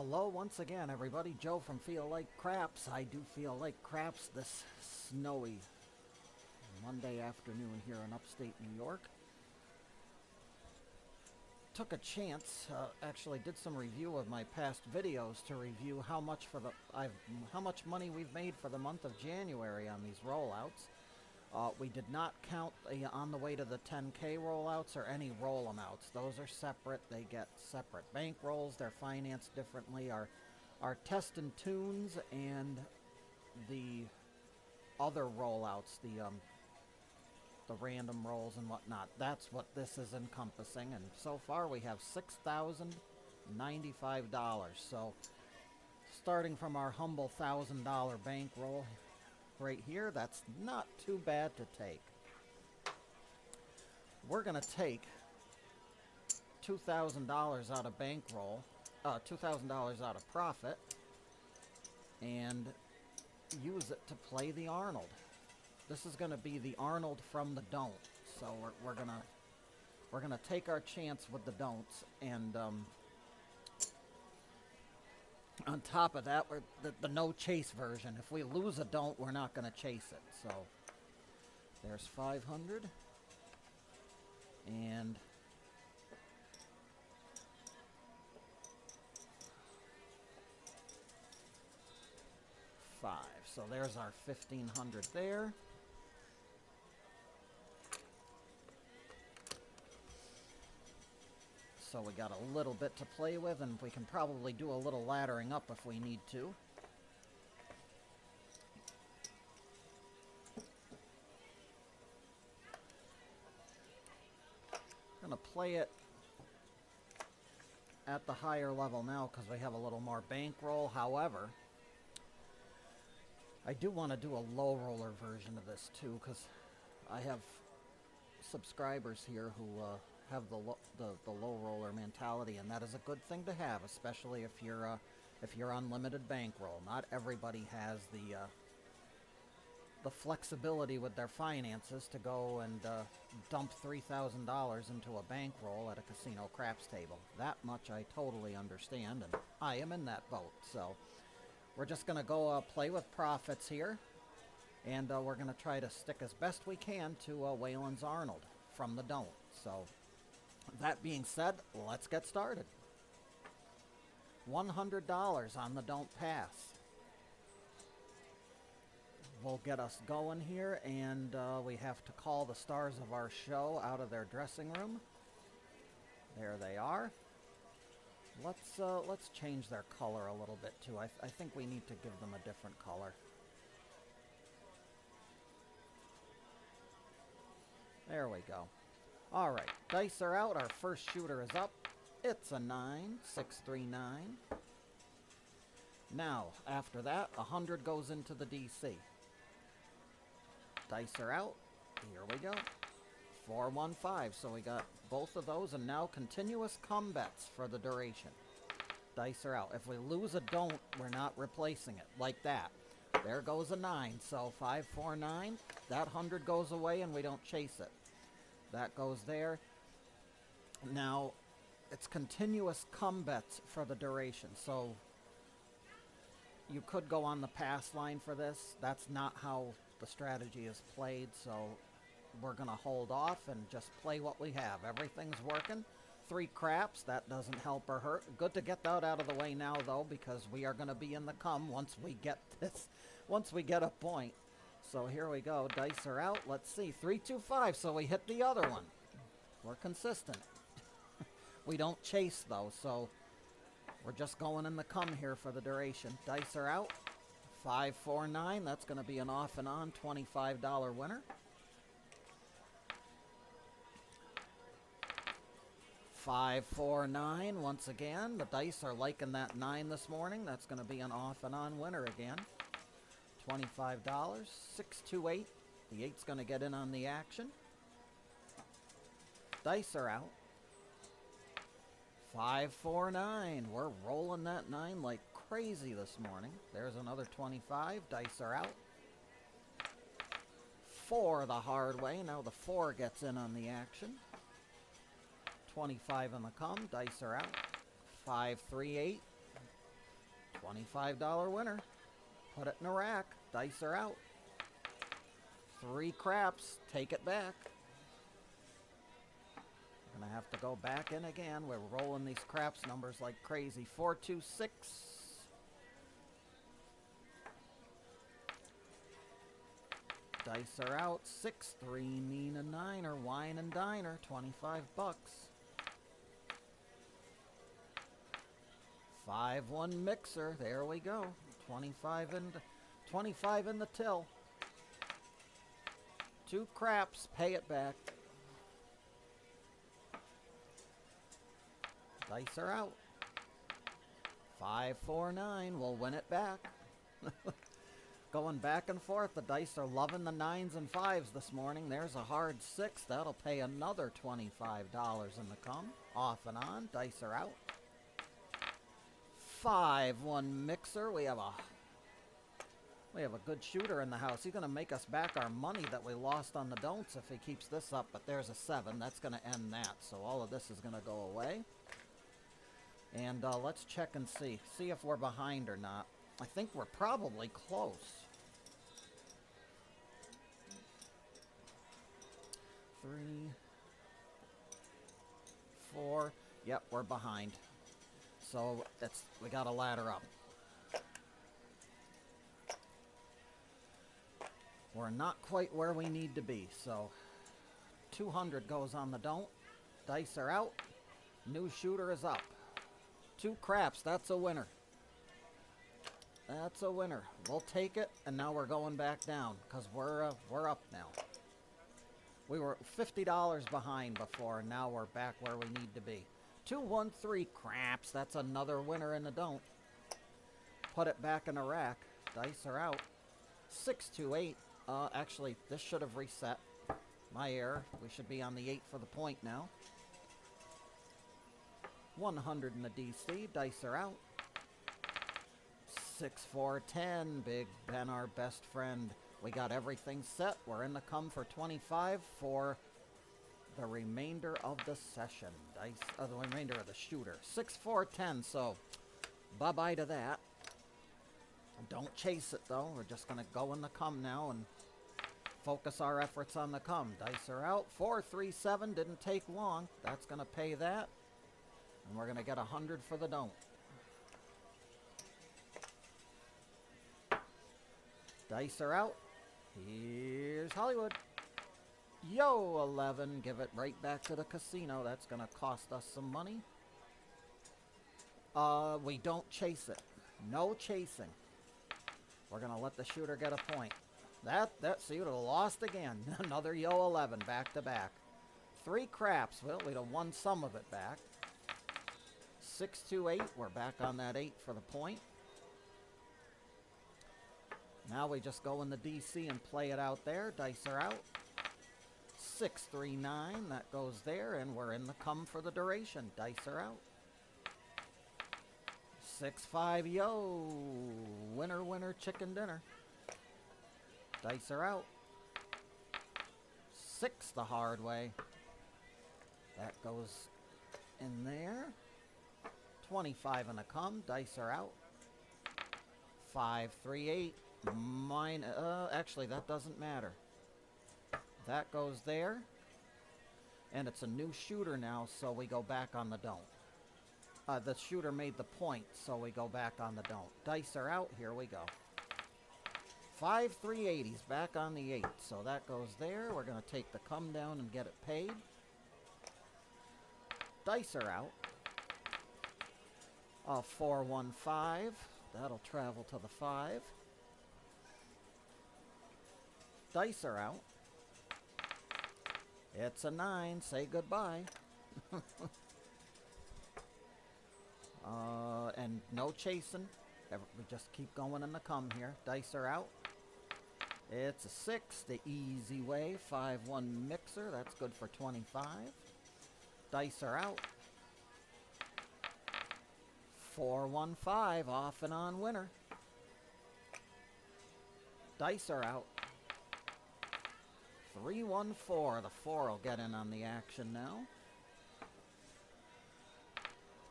Hello once again, everybody. Joe from Feel Like Craps. I do feel like craps this snowy Monday afternoon here in upstate New York. Took a chance, actually did some review of my past videos to review how much money we've made for the month of January on these rollouts. We did not count on the way to the 10K rollouts or any roll amounts. Those are separate. They get separate bank rolls. They're financed differently. Our test and tunes and the other rollouts, the random rolls and whatnot. That's what this is encompassing. And so far we have $6,095. So starting from our humble $1,000 bankroll right here, that's not too bad to take. We're going to take $2,000 out of bankroll, $2,000 out of profit, and use it to play the Arnold. This is going to be the Arnold from the don't. So we're gonna take our chance with the don'ts, and on top of that, we're the no chase version. If we lose a don't, we're not going to chase it. So there's 500 and 5. So there's our 1,500 there. So we got a little bit to play with, and we can probably do a little laddering up if we need to. I'm going to play it at the higher level now because we have a little more bankroll. However, I do want to do a low roller version of this too, because I have subscribers here who have the low roller mentality, and that is a good thing to have, especially if you're unlimited bankroll. Not everybody has the flexibility with their finances to go and dump $3,000 into a bankroll at a casino craps table. That much I totally understand, and I am in that boat. So we're just going to go play with profits here, and we're going to try to stick as best we can to Waylon's Arnold from the don't. So that being said, let's get started. $100 on the don't pass will get us going here, and we have to call the stars of our show out of their dressing room. There they are. Let's change their color a little bit too. I think we need to give them a different color. There we go. Alright, dice are out. Our first shooter is up. It's a 9, 639. Now, after that, 100 goes into the DC. Dice are out. Here we go. 415. So we got both of those, and now continuous combats for the duration. Dice are out. If we lose a don't, we're not replacing it. Like that. There goes a 9. So 549. That 100 goes away, and we don't chase it. That goes there. Now, it's continuous combats for the duration. So you could go on the pass line for this. That's not how the strategy is played, so we're going to hold off and just play what we have. Everything's working. 3 craps, that doesn't help or hurt. Good to get that out of the way now, though, because we are going to be in the come once we get a point. So here we go. Dice are out. Let's see. 325, so we hit the other one. We're consistent. We don't chase, though, so we're just going in the come here for the duration. Dice are out. 549, that's going to be an off and on $25 winner. 549, once again. The dice are liking that 9 this morning. That's going to be an off and on winner again. $25. 628, the 8's going to get in on the action. Dice are out. 549, we're rolling that 9 like crazy this morning. There's another 25. Dice are out. 4 the hard way. Now the 4 gets in on the action. 25 on the come. Dice are out. 538. $25 winner. Put it in a rack. Dice are out. 3 craps. Take it back. Gonna have to go back in again. We're rolling these craps numbers like crazy. 4, 2, 6. Dice are out. 6, 3, mean a niner. Wine and diner. 25 bucks. 5, 1 mixer. There we go. 25 in the till. 2 craps. Pay it back. Dice are out. 5, 4, 9. We'll win it back. Going back and forth. The dice are loving the 9s and 5s this morning. There's a hard 6. That'll pay another $25 in the come. Off and on. Dice are out. 5, 1 mixer. We have a good shooter in the house. He's going to make us back our money that we lost on the don'ts if he keeps this up. But there's a 7. That's going to end that. So all of this is going to go away. And let's check and see. See if we're behind or not. I think we're probably close. 3, 4. Yep, we're behind. So we got to ladder up. We're not quite where we need to be. So 200 goes on the don't. Dice are out. New shooter is up. 2 craps. That's a winner. That's a winner. We'll take it, and now we're going back down because we're up now. We were $50 behind before, and now we're back where we need to be. 2, 1, 3 craps. That's another winner in the don't. Put it back in the rack. Dice are out. 6, 2, 8. Actually, this should have reset. My error. We should be on the 8 for the point now. 100 in the DC. Dice are out. 6, 4, 10. Big Ben, our best friend. We got everything set. We're in the come for 25 for the remainder of the session. The remainder of the shooter. 6, 4, 10. So, bye-bye to that. Don't chase it, though. We're just going to go in the come now and focus our efforts on the come. Dice are out. 4, 3, 7. Didn't take long. That's going to pay that. And we're going to get 100 for the don't. Dice are out. Here's Hollywood. Yo, 11. Give it right back to the casino. That's going to cost us some money. We don't chase it. No chasing. We're going to let the shooter get a point. See, we'd have lost again. Another yo 11 back to back. 3 craps. Well, we'd have won some of it back. 6, 2, 8. We're back on that 8 for the point. Now we just go in the DC and play it out there. Dice are out. 6, 3, 9. That goes there, and we're in the come for the duration. Dice are out. 6, 5, yo. Winner, winner, chicken dinner. Dice are out. 6 the hard way. That goes in there. 25 in the come. Dice are out. 5, 3, 8. Mine, actually, that doesn't matter. That goes there. And it's a new shooter now, so we go back on the don't. The shooter made the point, so we go back on the don't. Dice are out. Here we go. 5, 3, 80s back on the 8. So that goes there. We're going to take the come down and get it paid. Dice are out. 4, 1, 5. That'll travel to the 5. Dice are out. It's a 9. Say goodbye. And no chasing. We just keep going in the come here. Dice are out. It's a 6, the easy way. 5, 1 mixer. That's good for 25. Dice are out. 4, 1, 5. Off and on winner. Dice are out. 3, 1, 4. The 4 will get in on the action now.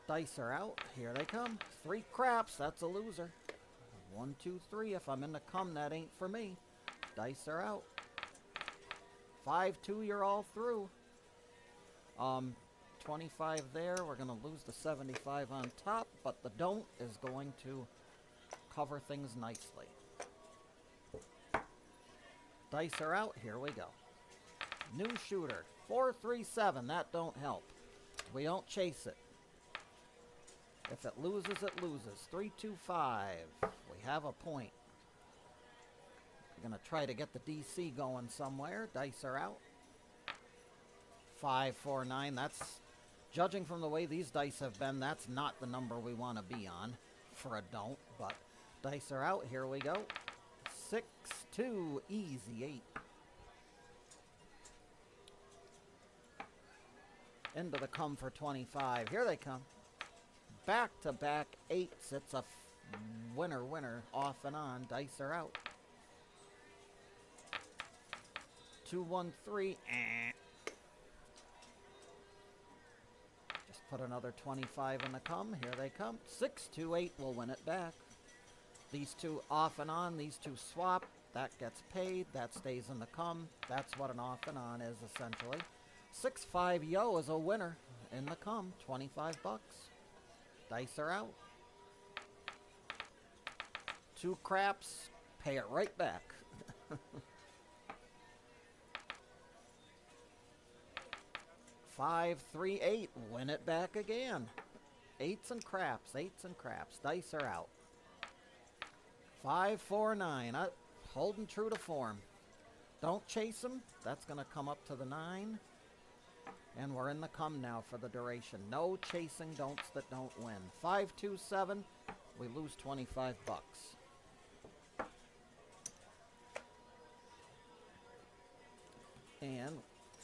Dice are out. Here they come. 3 craps. That's a loser. 1, 2, 3. If I'm in the come, that ain't for me. Dice are out. 5, 2. You're all through. 25 there. We're going to lose the 75 on top, but the don't is going to cover things nicely. Dice are out. Here we go. New shooter. 4, 3, 7. That don't help. We don't chase it. If it loses, it loses. 3, 2, 5. We have a point. We're going to try to get the DC going somewhere. Dice are out. 5, 4, 9. That's, judging from the way these dice have been, that's not the number we want to be on for a don't. But dice are out. Here we go. 6, 2. Easy. 8. Into the come for 25. Here they come. Back-to-back 8s. It's a winner, winner, off and on. Dice are out. 2, 1, 3. Just put another 25 in the come. Here they come. 6, 2, 8 will win it back. These two off and on. These two swap. That gets paid. That stays in the come. That's what an off and on is, essentially. 6, 5, yo is a winner in the come. 25 bucks. Dice are out. 2 craps. Pay it right back. 5, 3, 8. Win it back again. 8s and craps. 8s and craps. Dice are out. 5, 4, 9. Holding true to form. Don't chase them. That's going to come up to the 9. And we're in the come now for the duration. No chasing don'ts that don't win. 5, 2, 7. We lose 25 bucks. And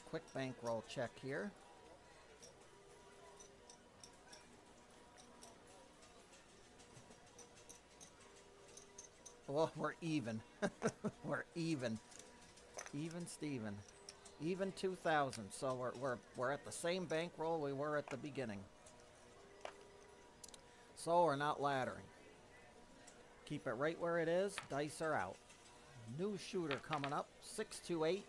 quick bankroll check here. Well, we're even. We're even. Even Steven. Even 2,000. So we're at the same bankroll we were at the beginning. So we're not laddering. Keep it right where it is. Dice are out. New shooter coming up. 6, 2, 8.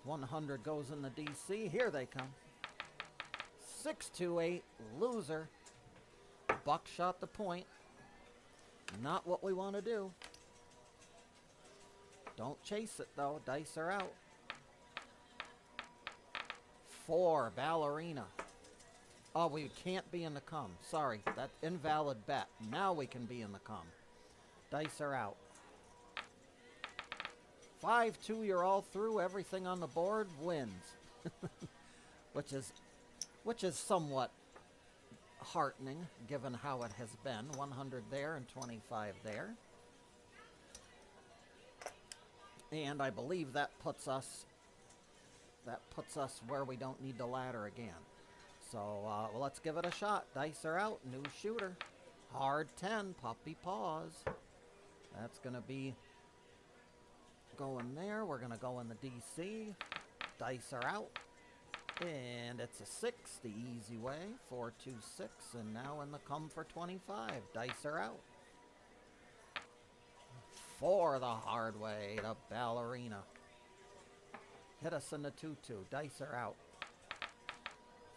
100 goes in the DC. Here they come. 6, 2, 8. Loser. Buckshot the point. Not what we want to do. Don't chase it, though. Dice are out. 4, ballerina. Oh, we can't be in the come. Sorry, that invalid bet. Now we can be in the come. Dice are out. 5, 2, you're all through. Everything on the board wins. which is somewhat heartening, given how it has been. 100 there and 25 there. And I believe that puts us where we don't need to ladder again. So well, let's give it a shot. Dice are out. New shooter. Hard 10. Puppy paws. That's going to be going there. We're going to go in the DC. Dice are out. And it's a 6 the easy way. 4, 2, 6. And now in the come for 25. Dice are out. 4 the hard way, the ballerina. Hit us in the 2, 2. Dice are out.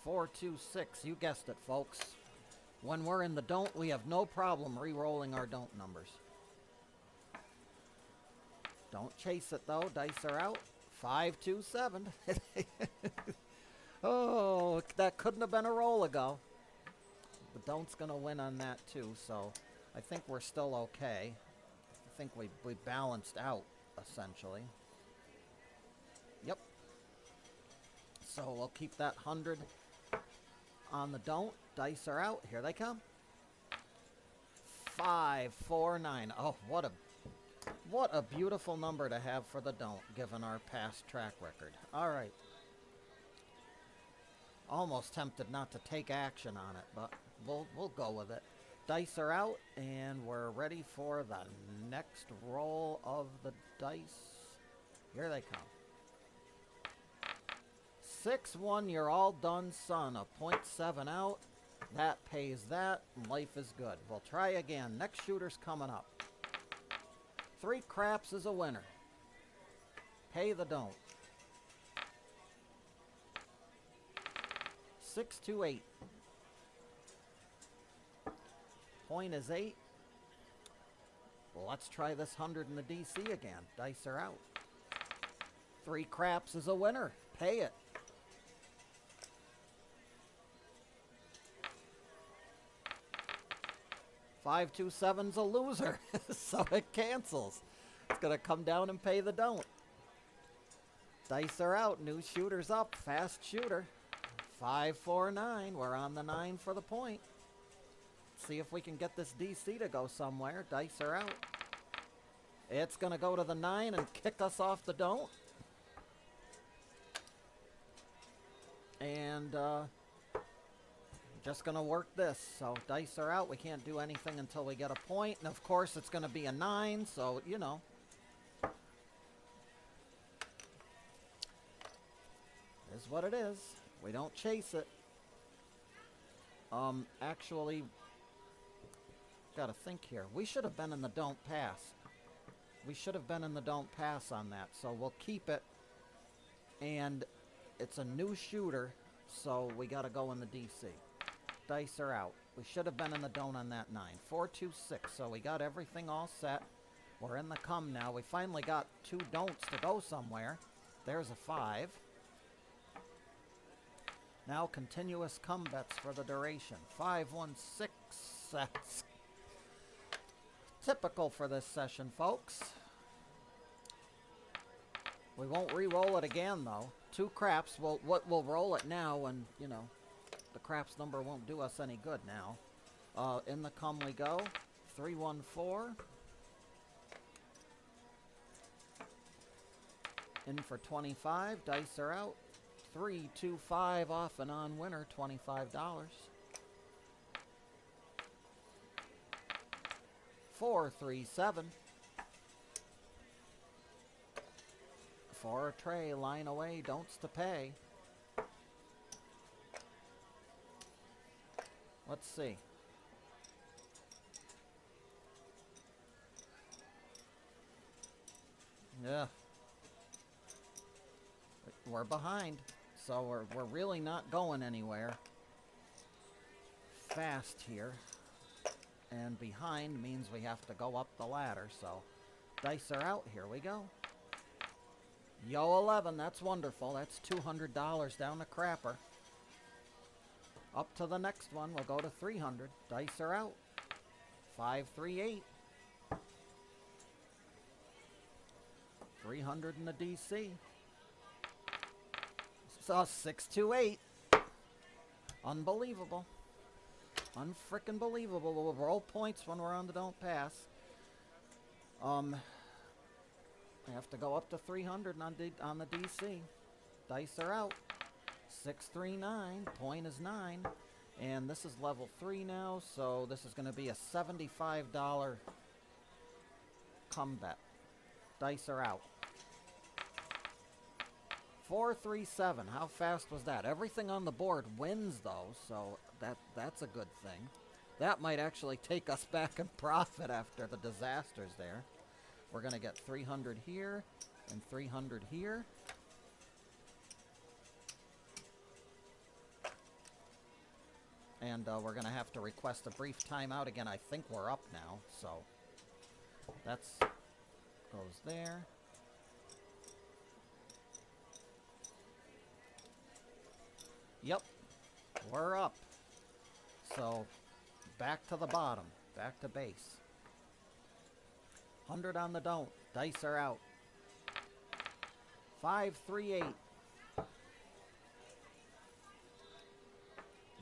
4, 2, 6. You guessed it, folks. When we're in the don't, we have no problem re-rolling our don't numbers. Don't chase it, though. Dice are out. 5, 2, 7. Oh, that couldn't have been a roll ago. The don't's going to win on that, too, so I think we're still okay. I think we balanced out, essentially. Yep. So we'll keep that 100 on the don't. Dice are out. Here they come. 5, 4, 9. Oh, what a beautiful number to have for the don't, given our past track record. All right. Almost tempted not to take action on it, but we'll go with it. Dice are out, and we're ready for the next roll of the dice. Here they come. 6-1, you're all done, son. A .7 out. That pays that, and life is good. We'll try again. Next shooter's coming up. 3 craps is a winner. Pay the don't. 6-2-8. Point is 8. Well, let's try this 100 in the DC again. Dice are out. 3 craps is a winner. Pay it. 5-2-7's a loser, so it cancels. It's going to come down and pay the don't. Dice are out. New shooter's up. Fast shooter. 5-4-9. We're on the 9 for the point. See if we can get this DC to go somewhere. Dice are out. It's going to go to the 9 and kick us off the don't. And just going to work this. So dice are out. We can't do anything until we get a point. And of course it's going to be a 9. So, you know. Is what it is. We don't chase it. Actually, gotta think here. We should have been in the don't pass. We should have been in the don't pass on that. So we'll keep it. And it's a new shooter, so we gotta go in the DC. Dice are out. We should have been in the don't on that 9. 4-2-6. So we got everything all set. We're in the come now. We finally got 2 don'ts to go somewhere. There's a 5. Now continuous come bets for the duration. 5-1-6. That's typical for this session, folks. We won't re-roll it again, though. 2 craps. We'll roll it now, and, you know, the craps number won't do us any good now. In the come we go. 3-1-4. In for 25. Dice are out. 3-2-5 off and on winner, $25. 4-3-7. For a tray, line away, don'ts to pay. Let's see. Yeah. We're behind. So we're really not going anywhere fast here. And behind means we have to go up the ladder. So dice are out. Here we go. Yo 11. That's wonderful. That's $200 down the crapper. Up to the next one. We'll go to 300. Dice are out. 5-3-8. 300 in the DC. So 6-2-8. Unbelievable. Unfrickin' believable. We'll roll points when we're on the don't pass. We have to go up to 300 on the DC. Dice are out. 6-3-9. Point is 9. And this is level 3 now, so this is going to be a $75 come bet. Dice are out. 4-3-7. How fast was that? Everything on the board wins, though, so that's a good thing. That might actually take us back in profit after the disasters there. We're going to get 300 here and 300 here. And we're going to have to request a brief timeout again. I think we're up now, so that's goes there. Yep, we're up. So, back to the bottom. Back to base. 100 on the don't. Dice are out. 5-3-8.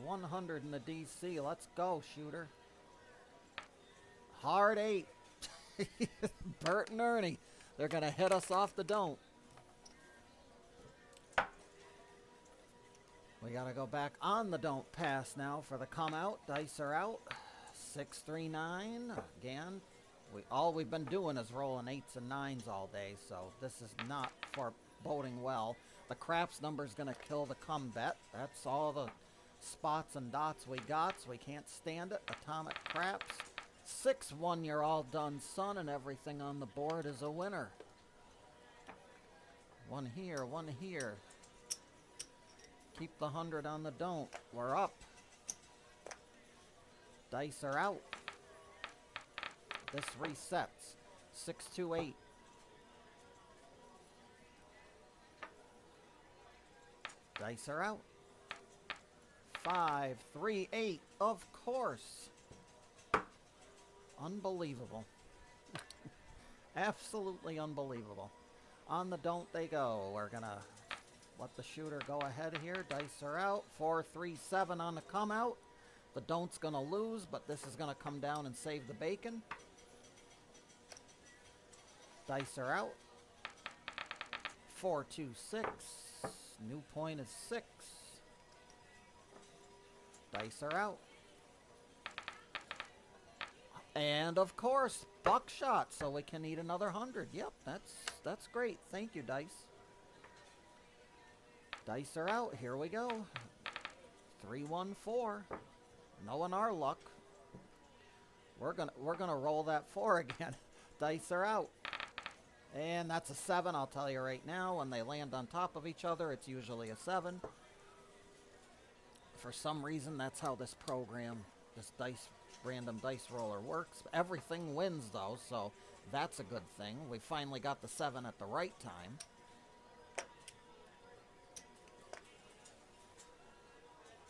100 in the DC. Let's go, shooter. Hard 8. Bert and Ernie. They're going to hit us off the don't. We got to go back on the don't pass now for the come out. Dice are out. 6-3-9. Again, all we've been doing is rolling 8s and 9s all day, so this is not foreboding well. The craps number's going to kill the come bet. That's all the spots and dots we got, so we can't stand it. Atomic craps. 6-1, you're all done, son, and everything on the board is a winner. One here, one here. Keep the 100 on the don't. We're up. Dice are out. This resets. 6, 2, 8. Dice are out. 5, 3, 8. Of course. Unbelievable. Absolutely unbelievable. On the don't they go. We're going to let the shooter go ahead here. Dice are out. 4, 3, 7 on the come out. The don't's going to lose, but this is going to come down and save the bacon. Dice are out. 4, 2, 6. New point is 6. Dice are out. And of course, buckshot, so we can eat another 100. Yep, that's great. Thank you, dice. Dice are out. Here we go. 3, 1, 4. Knowing our luck, we're gonna roll that 4 again. Dice are out. And that's a 7, I'll tell you right now. When they land on top of each other, it's usually a 7. For some reason, that's how this program, this random dice roller works. Everything wins, though, so that's a good thing. We finally got the 7 at the right time.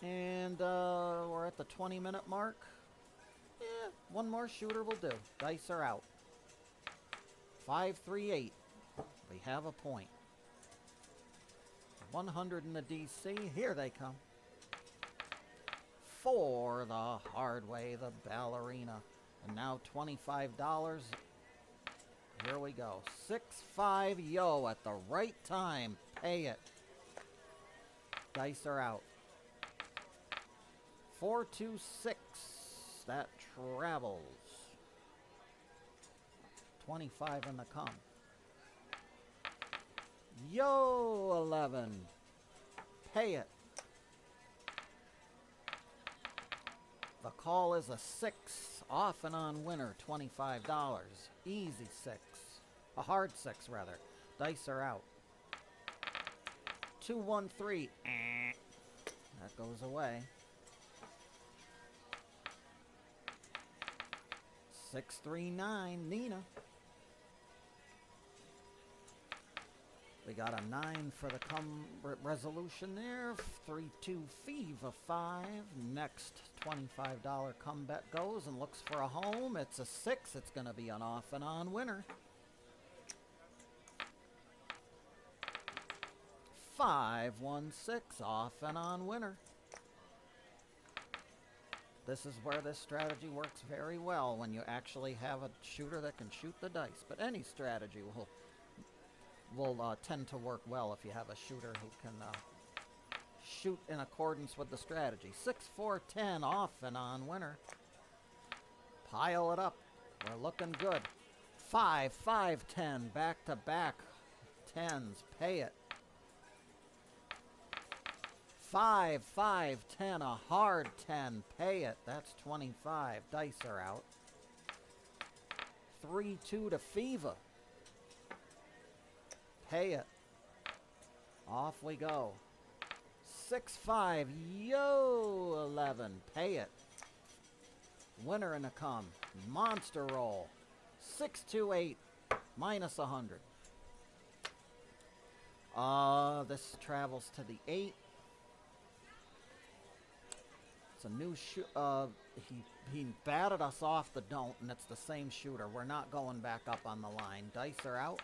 And we're at the 20-minute mark. Yeah, one more shooter will do. Dice are out. 5, 3, 8. We have a point. 100 in the DC. Here they come. 4 the hard way, the ballerina. And now $25. Here we go. 6, 5, yo, at the right time. Pay it. Dice are out. 4, 2, 6. That travels. 25 in the come. Yo, 11. Pay it. The call is a 6. Off and on winner, $25. Easy 6. A hard 6, rather. Dice are out. 2, 1, 3. That goes away. 6, 3, 9. Nina. We got a 9 for the resolution there. 3, 2, Fever 5. Next $25 come bet goes and looks for a home. It's a 6. It's going to be an off and on winner. 5, 1, 6. Off and on winner. This is where this strategy works very well, when you actually have a shooter that can shoot the dice. But any strategy will tend to work well if you have a shooter who can shoot in accordance with the strategy. 6, 4, 10, off and on winner. Pile it up. We're looking good. 5, 5, 10, back to back. 10s, pay it. 5, 5, 10, a hard 10, pay it. That's 25. Dice are out. 3, 2 to Fever. Pay it. Off we go. 6, 5, yo, 11. Pay it. Winner in the come. Monster roll. 6, 2, 8. Minus 100. This travels to the 8. It's a new he batted us off the don't, and it's the same shooter. We're not going back up on the line. Dice are out.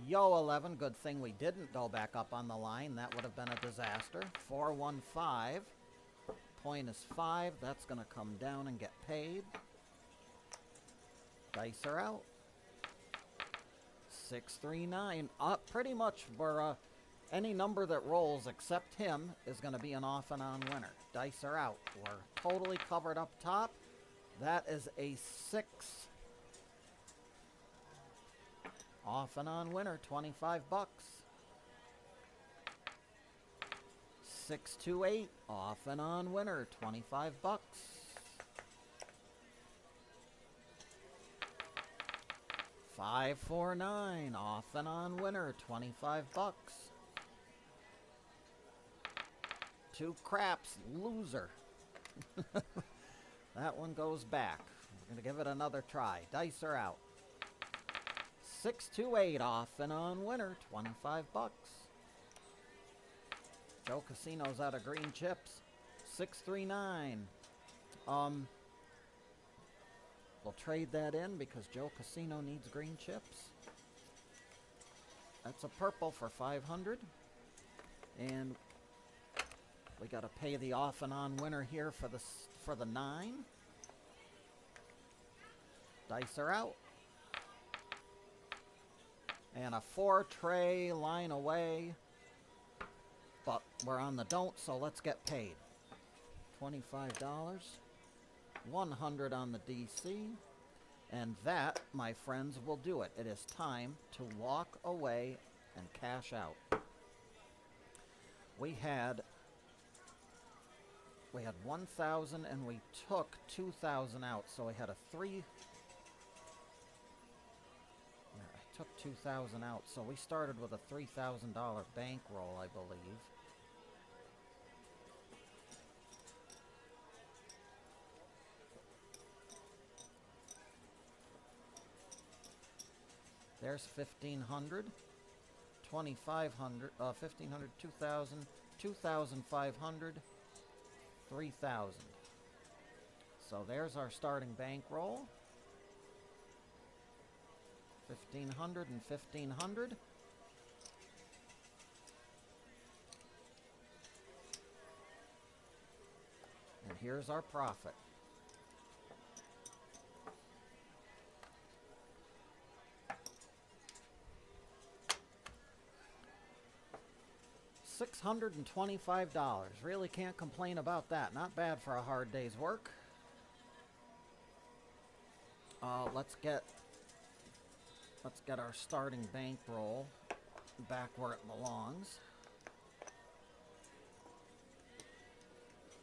Yo, 11. Good thing we didn't go back up on the line. That would have been a disaster. 4, 1, 5. Point is 5. That's going to come down and get paid. Dice are out. 6, 3, 9. Pretty much we're any number that rolls except him is going to be an off and on winner. Dice are out. We're totally covered up top. That is a 6. Off and on winner, $25. 628, off and on winner, 25 bucks. 549, off and on winner, 25 bucks. 2 craps, loser. That one goes back. We're going to give it another try. Dice are out. 628, off and on winner, 25 bucks. Joe Casino's out of green chips. 639. We'll trade that in because Joe Casino needs green chips. That's a purple for 500. And we got to pay the off and on winner here for the 9. Dice are out. And a 4 tray line away. But we're on the don't, so let's get paid. $25. 100 on the DC. And that, my friends, will do it. It is time to walk away and cash out. We had 1,000 and we took 2,000 out, so we had a 3. I took 2,000 out, so we started with a $3,000 bankroll, I believe. There's 1,500, 2,500, 1,500, 2,000, 2,500, 3,000. So there's our starting bankroll. 1,500 and 1,500. And here's our profit. $625. Really can't complain about that. Not bad for a hard day's work. Let's get our starting bankroll back where it belongs.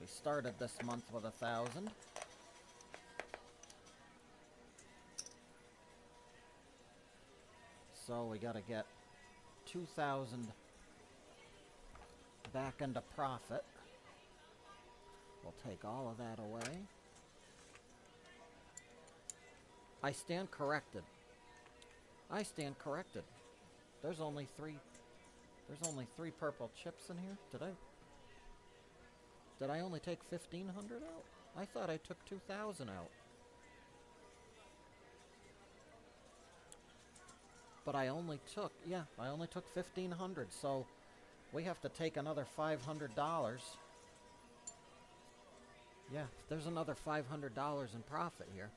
We started this month with 1,000. So we got to get 2,000 back into profit. We'll take all of that away. I stand corrected. I stand corrected. There's only three purple chips in here. Did I only take 1,500 out? I thought I took 2,000 out. But I only took 1,500, so we have to take another $500. Yeah, there's another $500 in profit here,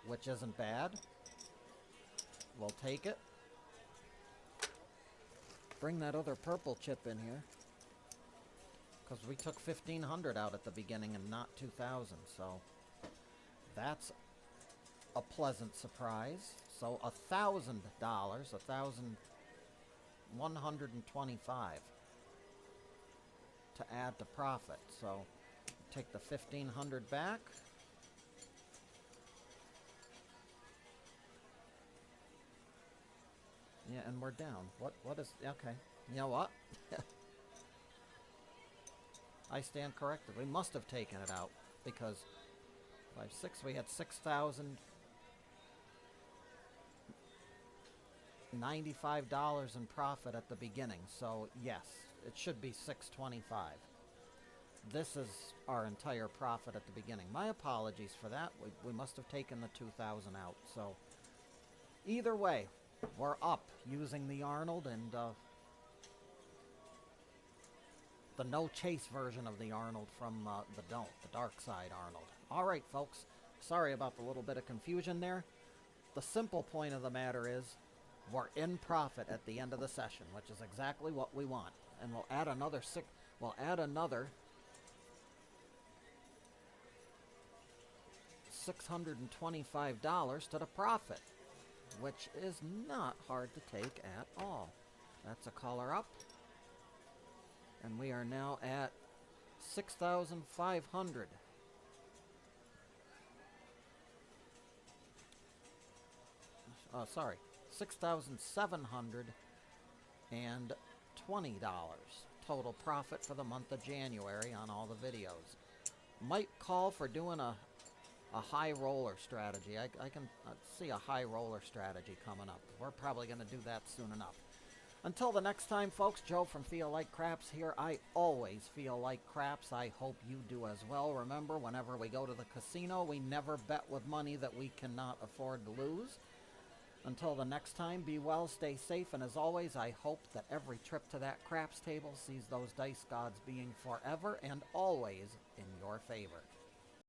which isn't bad. We'll take it. Bring that other purple chip in here, because we took 1,500 out at the beginning and not 2,000, so that's a pleasant surprise. So $1,000, 1,125 to add to profit. So take the 1,500 back. Yeah, and we're down. What is, okay. You know what? I stand corrected. We must have taken it out, because 5, 6, we had 6,095 in profit at the beginning. So yes, it should be 625. This is our entire profit at the beginning. My apologies for that. We must have taken the 2,000 out. So either way, we're up using the Arnold and the no chase version of the Arnold from the dark side Arnold. All right, folks. Sorry about the little bit of confusion there. The simple point of the matter is we're in profit at the end of the session, which is exactly what we want. And we'll add another $625 to the profit, which is not hard to take at all. That's a color up. And we are now at 6,500. Sorry, $6,720 total profit for the month of January on all the videos. Might call for doing a high roller strategy. I can see a high roller strategy coming up. We're probably going to do that soon enough. Until the next time, folks, Joe from Feel Like Craps here. I always feel like craps. I hope you do as well. Remember, whenever we go to the casino, we never bet with money that we cannot afford to lose. Until the next time, be well, stay safe, and as always, I hope that every trip to that craps table sees those dice gods being forever and always in your favor.